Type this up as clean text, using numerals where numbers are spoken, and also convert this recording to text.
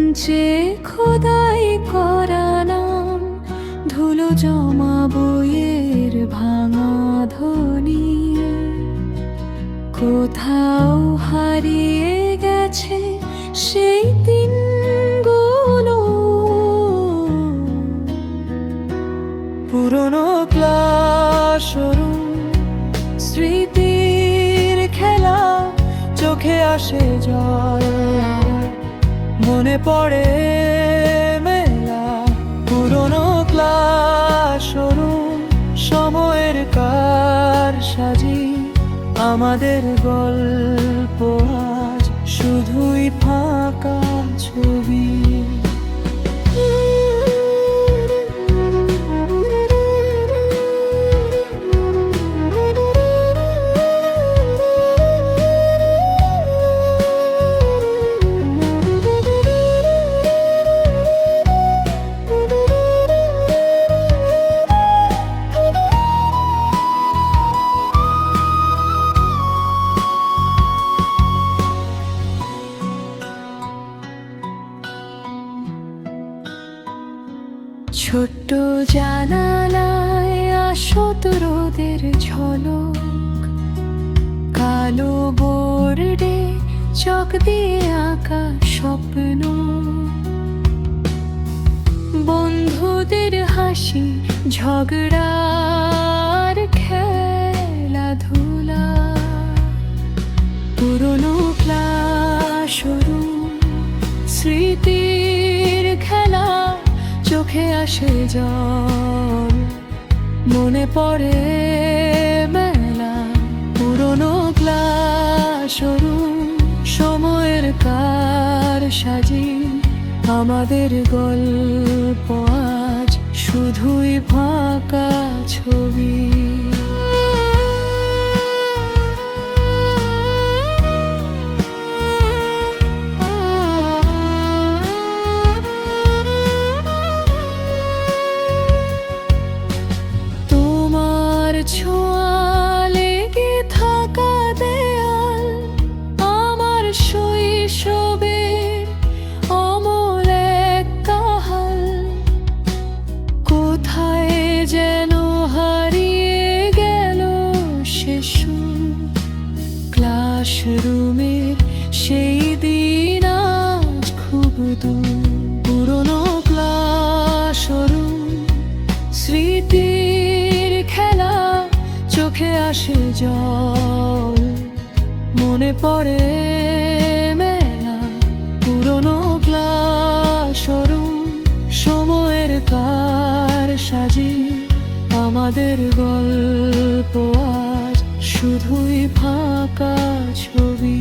বেঞ্চে খোদাই করা নাম, ধুলো জমা বইয়ের ভাঙা ধ্বনি, কোথাও হারিয়ে গেছে সেই দিনগুলো। পুরনো ক্লাসরুম, স্মৃতির খেলা, চোখে আসে জল, মনে পড়ে মেলা। পুরনো ক্লাসরুম, সময়ের কারসাজি, আমাদের গল্প আজ শুধুই ফাঁকা ছবি। ছোট্ট জানালায় আসত রোদের ঝলক, কালো বোর্ডে চক দিয়ে আঁকা স্বপ্ন, বন্ধুদের হাসি, ঝগড়ার খেলাধুলা। পুরনো ক্লাসরুম, স্মৃতির খেলা, চোখে আসে জল, মনে পড়ে মেলা। পুরনো ক্লাসরুম, সময়ের কারসাজি, আমাদের গল্প আজ শুধুই ফাঁকা ছবি। ছোঁয়া লেগে থাকা দেয়াল, আমার শৈশবের অমল এক কাহাল, কোথায় যেন হারিয়ে গেল সে সুর। ক্লাসরুমের সেই দিন আজ খুব দূর। পুরনো ক্লাসরুম, স্মৃতির খেলা, চোখে আসে জল, মনে পড়ে মেলা। পুরনো ক্লাসরুম, সময়ের কারসাজি, আমাদের গল্প আজ শুধুই ফাঁকা ছবি।